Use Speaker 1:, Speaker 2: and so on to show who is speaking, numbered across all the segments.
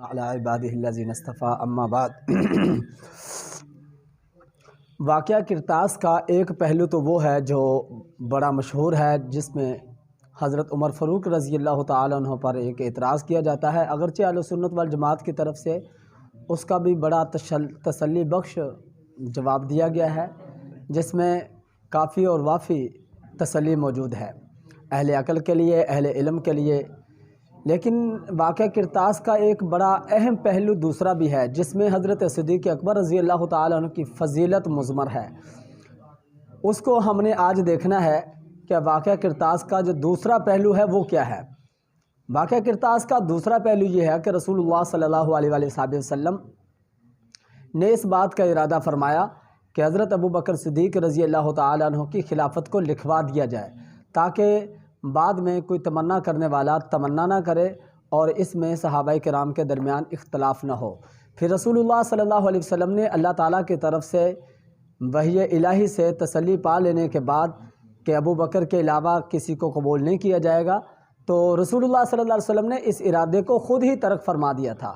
Speaker 1: علی عبادہ الذین اصطفیٰ اما بعد واقعہ کرتاس کا ایک پہلو تو وہ ہے جو بڑا مشہور ہے، جس میں حضرت عمر فاروق رضی اللہ تعالیٰ عنہ پر ایک اعتراض کیا جاتا ہے، اگرچہ اہل سنت والجماعت کی طرف سے اس کا بھی بڑا تسلی بخش جواب دیا گیا ہے، جس میں کافی اور وافی تسلی موجود ہے اہل عقل کے لیے، اہل علم کے لیے۔ لیکن واقعہ کرتاس کا ایک بڑا اہم پہلو دوسرا بھی ہے، جس میں حضرت صدیق اکبر رضی اللہ تعالیٰ عنہ کی فضیلت مضمر ہے۔ اس کو ہم نے آج دیکھنا ہے کہ واقعہ کرتاس کا جو دوسرا پہلو ہے وہ کیا ہے۔ واقعہ کرتاس کا دوسرا پہلو یہ ہے کہ رسول اللہ صلی اللہ علیہ وآلہ وسلم نے اس بات کا ارادہ فرمایا کہ حضرت ابو بکر صدیق رضی اللہ تعالیٰ عنہ کی خلافت کو لکھوا دیا جائے، تاکہ بعد میں کوئی تمنا کرنے والا تمنا نہ کرے اور اس میں صحابہ کرام کے درمیان اختلاف نہ ہو۔ پھر رسول اللہ صلی اللہ علیہ وسلم نے اللہ تعالیٰ کی طرف سے وحی الہی سے تسلی پا لینے کے بعد کہ ابو بکر کے علاوہ کسی کو قبول نہیں کیا جائے گا، تو رسول اللہ صلی اللہ علیہ وسلم نے اس ارادے کو خود ہی ترک فرما دیا تھا۔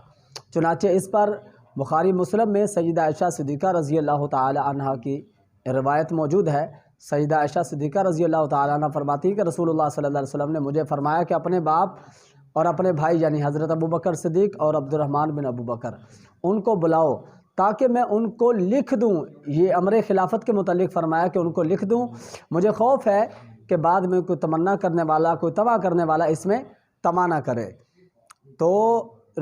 Speaker 1: چنانچہ اس پر بخاری مسلم میں سیدہ عائشہ صدیقہ رضی اللہ تعالی عنہ کی روایت موجود ہے۔ سیدہ عائشہ صدیقہ رضی اللہ تعالیٰ عنہ فرماتی کہ رسول اللہ صلی اللہ علیہ وسلم نے مجھے فرمایا کہ اپنے باپ اور اپنے بھائی یعنی حضرت ابو بکر صدیق اور عبد الرحمن بن ابو بکر ان کو بلاؤ تاکہ میں ان کو لکھ دوں۔ یہ امر خلافت کے متعلق فرمایا کہ ان کو لکھ دوں، مجھے خوف ہے کہ بعد میں کوئی تمنا کرنے والا، کوئی طمع کرنے والا اس میں طمع نہ کرے۔ تو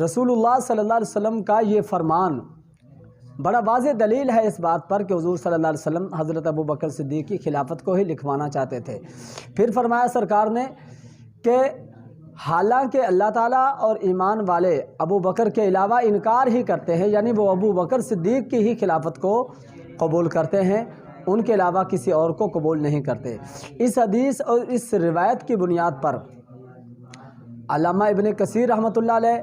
Speaker 1: رسول اللہ صلی اللہ علیہ وسلم کا یہ فرمان بڑا واضح دلیل ہے اس بات پر کہ حضور صلی اللہ علیہ وسلم حضرت ابو بکر صدیق کی خلافت کو ہی لکھوانا چاہتے تھے۔ پھر فرمایا سرکار نے کہ حالانکہ اللہ تعالیٰ اور ایمان والے ابو بکر کے علاوہ انکار ہی کرتے ہیں، یعنی وہ ابو بکر صدیق کی ہی خلافت کو قبول کرتے ہیں، ان کے علاوہ کسی اور کو قبول نہیں کرتے۔ اس حدیث اور اس روایت کی بنیاد پر علامہ ابن کثیر رحمۃ اللہ علیہ،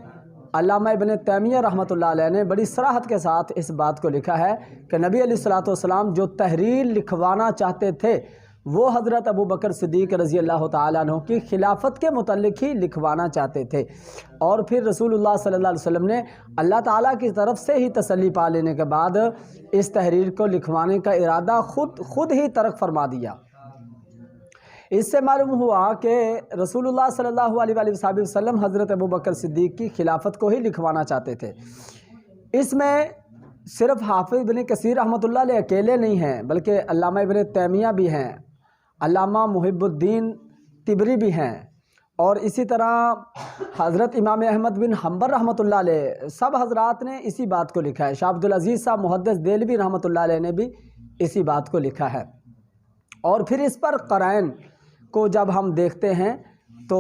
Speaker 1: علامہ ابن تیمیہ رحمۃ اللہ علیہ نے بڑی صراحت کے ساتھ اس بات کو لکھا ہے کہ نبی علیہ الصلوۃ والسلام جو تحریر لکھوانا چاہتے تھے وہ حضرت ابو بکر صدیق رضی اللہ تعالیٰ عنہ کی خلافت کے متعلق ہی لکھوانا چاہتے تھے، اور پھر رسول اللہ صلی اللہ علیہ وسلم نے اللہ تعالیٰ کی طرف سے ہی تسلی پا لینے کے بعد اس تحریر کو لکھوانے کا ارادہ خود ہی ترک فرما دیا۔ اس سے معلوم ہوا کہ رسول اللہ صلی اللہ علیہ وآلہ وسلم حضرت ابو بکر صدیق کی خلافت کو ہی لکھوانا چاہتے تھے۔ اس میں صرف حافظ ابن کثیر رحمۃ اللہ علیہ اکیلے نہیں ہیں، بلکہ علامہ ابن تیمیہ بھی ہیں، علامہ محب الدین طبری بھی ہیں، اور اسی طرح حضرت امام احمد بن حنبل رحمۃ اللہ علیہ، سب حضرات نے اسی بات کو لکھا ہے۔ شاہ عبدالعزیز صاحب محدث دہلوی رحمۃ اللہ علیہ نے بھی اسی بات کو لکھا ہے۔ اور پھر اس پر قرائن کو جب ہم دیکھتے ہیں تو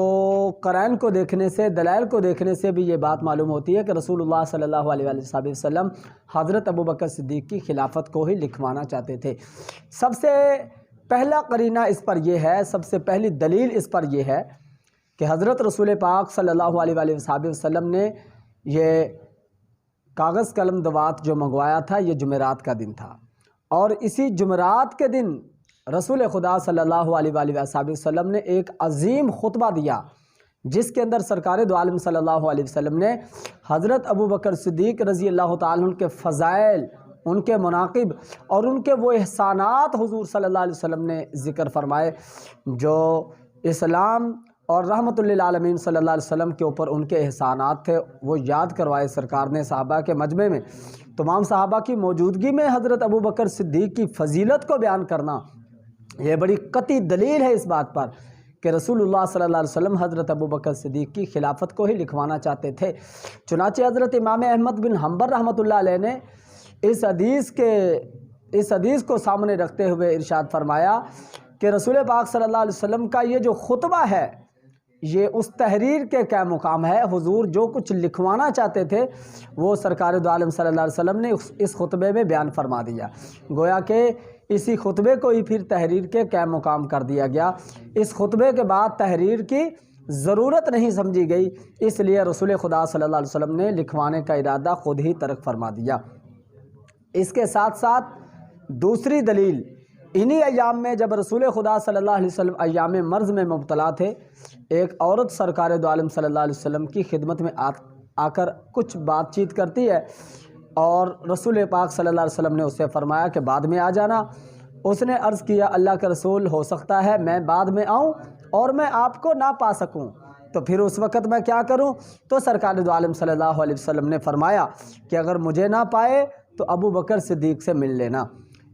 Speaker 1: قرائن کو دیکھنے سے، دلائل کو دیکھنے سے بھی یہ بات معلوم ہوتی ہے کہ رسول اللہ صلی اللہ علیہ وآلہ وسلم حضرت ابو بکر صدیق کی خلافت کو ہی لکھوانا چاہتے تھے۔ سب سے پہلا قرینہ اس پر یہ ہے، سب سے پہلی دلیل اس پر یہ ہے کہ حضرت رسول پاک صلی اللہ علیہ وآلہ وسلم نے یہ کاغذ قلم دوات جو منگوایا تھا یہ جمعرات کا دن تھا، اور اسی جمعرات کے دن رسول خدا صلی اللہ علیہ وآلہ وسلم نے ایک عظیم خطبہ دیا، جس کے اندر سرکار دو عالم صلی اللہ علیہ وسلم نے حضرت ابو بکر صدیق رضی اللہ تعالیٰ عنہ کے فضائل، ان کے مناقب اور ان کے وہ احسانات حضور صلی اللہ علیہ وسلم نے ذکر فرمائے جو اسلام اور رحمت للعالمین صلی اللہ علیہ وسلم کے اوپر ان کے احسانات تھے، وہ یاد کروائے سرکار نے صحابہ کے مجمع میں۔ تمام صحابہ کی موجودگی میں حضرت ابو بکر صدیق کی فضیلت کو بیان کرنا یہ بڑی قطعی دلیل ہے اس بات پر کہ رسول اللہ صلی اللہ علیہ وسلم حضرت ابو بکر صدیق کی خلافت کو ہی لکھوانا چاہتے تھے۔ چنانچہ حضرت امام احمد بن حنبل رحمۃ اللہ علیہ نے اس حدیث کو سامنے رکھتے ہوئے ارشاد فرمایا کہ رسول پاک صلی اللہ علیہ وسلم کا یہ جو خطبہ ہے یہ اس تحریر کے کیا مقام ہے۔ حضور جو کچھ لکھوانا چاہتے تھے وہ سرکار دو عالم صلی اللہ علیہ وسلم نے اس خطبے میں بیان فرما دیا، گویا کہ اسی خطبے کو ہی پھر تحریر کے کیا مقام کر دیا گیا۔ اس خطبے کے بعد تحریر کی ضرورت نہیں سمجھی گئی، اس لیے رسول خدا صلی اللہ علیہ وسلم نے لکھوانے کا ارادہ خود ہی ترک فرما دیا۔ اس کے ساتھ ساتھ دوسری دلیل، انہی ایام میں جب رسول خدا صلی اللہ علیہ وسلم ایام مرض میں مبتلا تھے، ایک عورت سرکار دو عالم صلی اللہ علیہ وسلم کی خدمت میں آ کر کچھ بات چیت کرتی ہے، اور رسول پاک صلی اللہ علیہ وسلم نے اسے فرمایا کہ بعد میں آ جانا۔ اس نے عرض کیا اللہ کے رسول ہو سکتا ہے میں بعد میں آؤں اور میں آپ کو نہ پا سکوں، تو پھر اس وقت میں کیا کروں؟ تو سرکار دو عالم صلی اللہ علیہ وسلم نے فرمایا کہ اگر مجھے نہ پائے تو ابو بکر صدیق سے مل لینا۔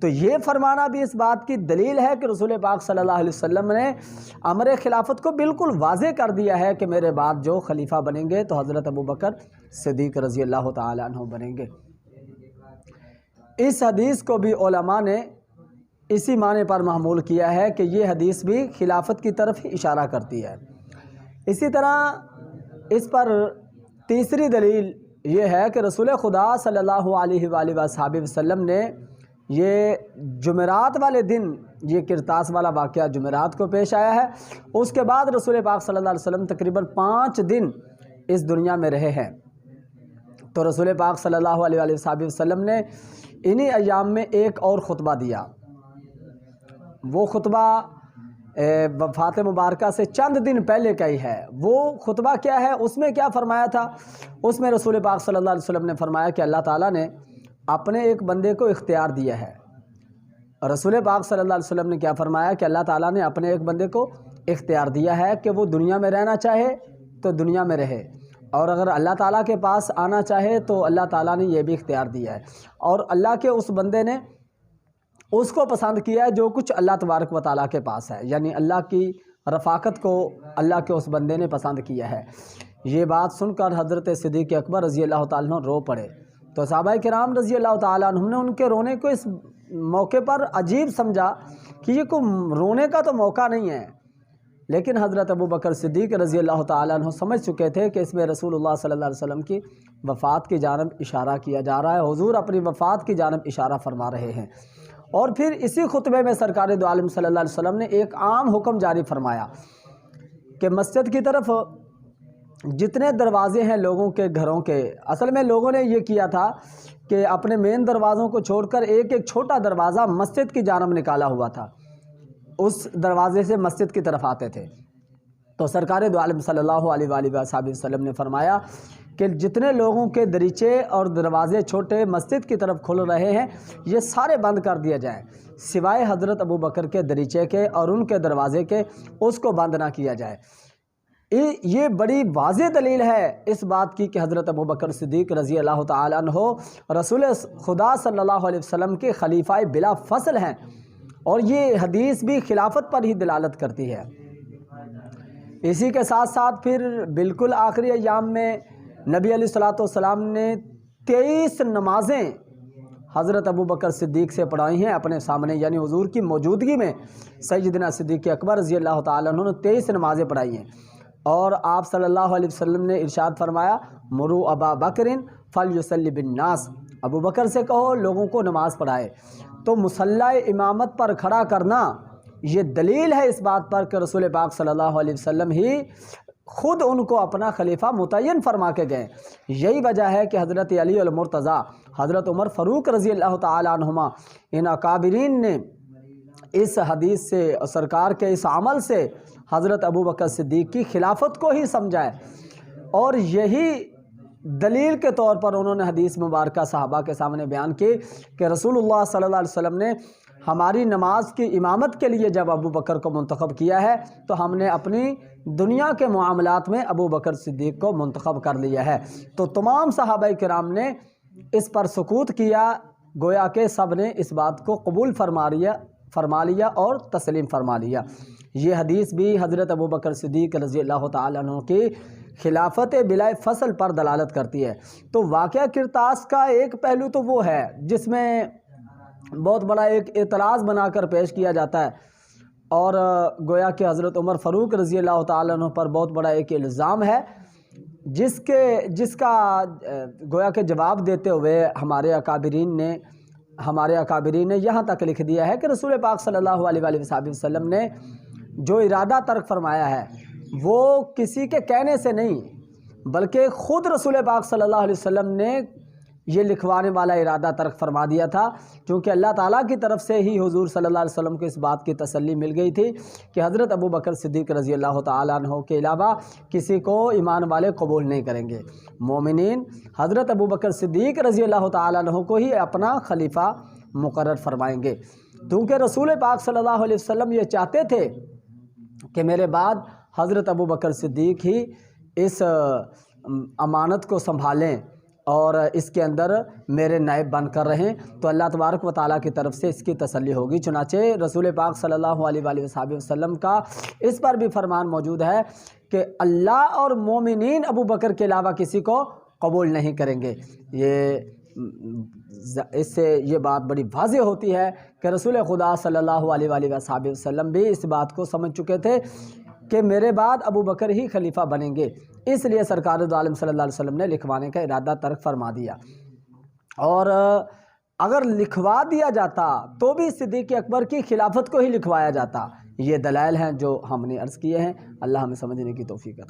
Speaker 1: تو یہ فرمانا بھی اس بات کی دلیل ہے کہ رسول پاک صلی اللہ علیہ وسلم نے امر خلافت کو بالکل واضح کر دیا ہے کہ میرے بعد جو خلیفہ بنیں گے تو حضرت ابو بکر صدیق رضی اللہ تعالیٰ عنہ بنیں گے۔ اس حدیث کو بھی علماء نے اسی معنی پر محمول کیا ہے کہ یہ حدیث بھی خلافت کی طرف ہی اشارہ کرتی ہے۔ اسی طرح اس پر تیسری دلیل یہ ہے کہ رسول خدا صلی اللہ علیہ وآلہ وصحبہ وسلم نے یہ جمعرات والے دن، یہ کرتاس والا واقعہ جمعرات کو پیش آیا ہے، اس کے بعد رسول پاک صلی اللہ علیہ وسلم تقریباً 5 دن اس دنیا میں رہے ہیں۔ تو رسول پاک صلی اللہ علیہ وآلہ وسلم نے انہی ایام میں ایک اور خطبہ دیا۔ وہ خطبہ وفات مبارکہ سے چند دن پہلے کا ہی ہے۔ وہ خطبہ کیا ہے؟ اس میں کیا فرمایا تھا؟ اس میں رسول پاک صلی اللہ علیہ وسلم نے فرمایا کہ اللہ تعالیٰ نے اپنے ایک بندے کو اختیار دیا ہے۔ رسول پاک صلی اللہ علیہ وسلم نے کیا فرمایا کہ اللہ تعالیٰ نے اپنے ایک بندے کو اختیار دیا ہے کہ وہ دنیا میں رہنا چاہے تو دنیا میں رہے، اور اگر اللہ تعالیٰ کے پاس آنا چاہے تو اللہ تعالیٰ نے یہ بھی اختیار دیا ہے، اور اللہ کے اس بندے نے اس کو پسند کیا ہے جو کچھ اللہ تبارک و تعالیٰ کے پاس ہے، یعنی اللہ کی رفاقت کو اللہ کے اس بندے نے پسند کیا ہے۔ یہ بات سن کر حضرت صدیق اکبر رضی اللہ تعالیٰ عنہ رو پڑے، تو صحابہ کرام رضی اللہ تعالیٰ عنہ نے ان کے رونے کو اس موقع پر عجیب سمجھا کہ یہ کوئی رونے کا تو موقع نہیں ہے، لیکن حضرت ابو بکر صدیق رضی اللہ تعالیٰ عنہ سمجھ چکے تھے کہ اس میں رسول اللہ صلی اللہ علیہ وسلم کی وفات کی جانب اشارہ کیا جا رہا ہے، حضور اپنی وفات کی جانب اشارہ فرما رہے ہیں۔ اور پھر اسی خطبے میں سرکار دو عالم صلی اللہ علیہ وسلم نے ایک عام حکم جاری فرمایا کہ مسجد کی طرف جتنے دروازے ہیں لوگوں کے گھروں کے، اصل میں لوگوں نے یہ کیا تھا کہ اپنے مین دروازوں کو چھوڑ کر ایک ایک چھوٹا دروازہ مسجد کی جانب نکالا ہوا تھا، اس دروازے سے مسجد کی طرف آتے تھے۔ تو سرکار دو عالم صلی اللہ علیہ وآلہ وسلم نے فرمایا کہ جتنے لوگوں کے دریچے اور دروازے چھوٹے مسجد کی طرف کھل رہے ہیں یہ سارے بند کر دیا جائیں، سوائے حضرت ابو بکر کے دریچے کے اور ان کے دروازے کے، اس کو بند نہ کیا جائے۔ یہ بڑی واضح دلیل ہے اس بات کی کہ حضرت ابو بکر صدیق رضی اللہ تعالیٰ عنہ رسول خدا صلی اللہ علیہ وسلم کے خلیفہ بلا فصل ہیں، اور یہ حدیث بھی خلافت پر ہی دلالت کرتی ہے۔ اسی کے ساتھ ساتھ پھر بالکل آخری ایام میں نبی علیہ الصلوۃ والسلام نے 23 نمازیں حضرت ابو بکر صدیق سے پڑھائی ہیں اپنے سامنے، یعنی حضور کی موجودگی میں سیدنا صدیق اکبر رضی اللہ تعالیٰ عنہ نے 23 نمازیں پڑھائی ہیں، اور آپ صلی اللہ علیہ وسلم نے ارشاد فرمایا مرو ابا بکر فلیصلی بالناس، ابو بکر سے کہو لوگوں کو نماز پڑھائے۔ تو مصلی امامت پر کھڑا کرنا یہ دلیل ہے اس بات پر کہ رسول پاک صلی اللہ علیہ وسلم ہی خود ان کو اپنا خلیفہ متعین فرما کے گئے۔ یہی وجہ ہے کہ حضرت علی المرتضیٰ، حضرت عمر فاروق رضی اللہ تعالیٰ عنہما، ان اکابرین نے اس حدیث سے، سرکار کے اس عمل سے حضرت ابو بکر صدیق کی خلافت کو ہی سمجھائے، اور یہی دلیل کے طور پر انہوں نے حدیث مبارکہ صحابہ کے سامنے بیان کی کہ رسول اللہ صلی اللہ علیہ وسلم نے ہماری نماز کی امامت کے لیے جب ابو بکر کو منتخب کیا ہے تو ہم نے اپنی دنیا کے معاملات میں ابو بکر صدیق کو منتخب کر لیا ہے۔ تو تمام صحابہ کرام نے اس پر سکوت کیا، گویا کہ سب نے اس بات کو قبول فرما لیا اور تسلیم فرما لیا۔ یہ حدیث بھی حضرت ابو بکر صدیق رضی اللہ تعالیٰ عنہ کی خلافت بلا فصل پر دلالت کرتی ہے۔ تو واقعہ کرتاس کا ایک پہلو تو وہ ہے جس میں بہت بڑا ایک اعتراض بنا کر پیش کیا جاتا ہے، اور گویا کہ حضرت عمر فاروق رضی اللہ تعالیٰ عنہ پر بہت بڑا ایک الزام ہے، جس کا گویا کہ جواب دیتے ہوئے ہمارے اکابرین نے یہاں تک لکھ دیا ہے کہ رسول پاک صلی اللہ علیہ وآلہ وسلم نے جو ارادہ ترک فرمایا ہے وہ کسی کے کہنے سے نہیں، بلکہ خود رسول پاک صلی اللہ علیہ وسلم نے یہ لکھوانے والا ارادہ ترک فرما دیا تھا، چونکہ اللہ تعالیٰ کی طرف سے ہی حضور صلی اللہ علیہ وسلم کو اس بات کی تسلی مل گئی تھی کہ حضرت ابو بکر صدیق رضی اللہ تعالیٰ عنہ کے علاوہ کسی کو ایمان والے قبول نہیں کریں گے۔ مومنین حضرت ابو بکر صدیق رضی اللہ تعالیٰ عنہ کو ہی اپنا خلیفہ مقرر فرمائیں گے، کیونکہ رسول پاک صلی اللہ علیہ وسلم یہ چاہتے تھے کہ میرے بعد حضرت ابو بکر صدیق ہی اس امانت کو سنبھالیں اور اس کے اندر میرے نائب بن کر رہیں، تو اللہ تبارک و تعالیٰ کی طرف سے اس کی تسلی ہوگی۔ چنانچہ رسول پاک صلی اللہ علیہ وآلہ وسلم کا اس پر بھی فرمان موجود ہے کہ اللہ اور مومنین ابو بکر کے علاوہ کسی کو قبول نہیں کریں گے۔ اس سے یہ بات بڑی واضح ہوتی ہے کہ رسول خدا صلی اللہ علیہ وآلہ وسلم بھی اس بات کو سمجھ چکے تھے کہ میرے بعد ابو بکر ہی خلیفہ بنیں گے، اس لیے سرکار دو عالم صلی اللہ علیہ وسلم نے لکھوانے کا ارادہ ترک فرما دیا۔ اور اگر لکھوا دیا جاتا تو بھی صدیق اکبر کی خلافت کو ہی لکھوایا جاتا۔ یہ دلائل ہیں جو ہم نے عرض کیے ہیں۔ اللہ ہمیں سمجھنے کی توفیق عطا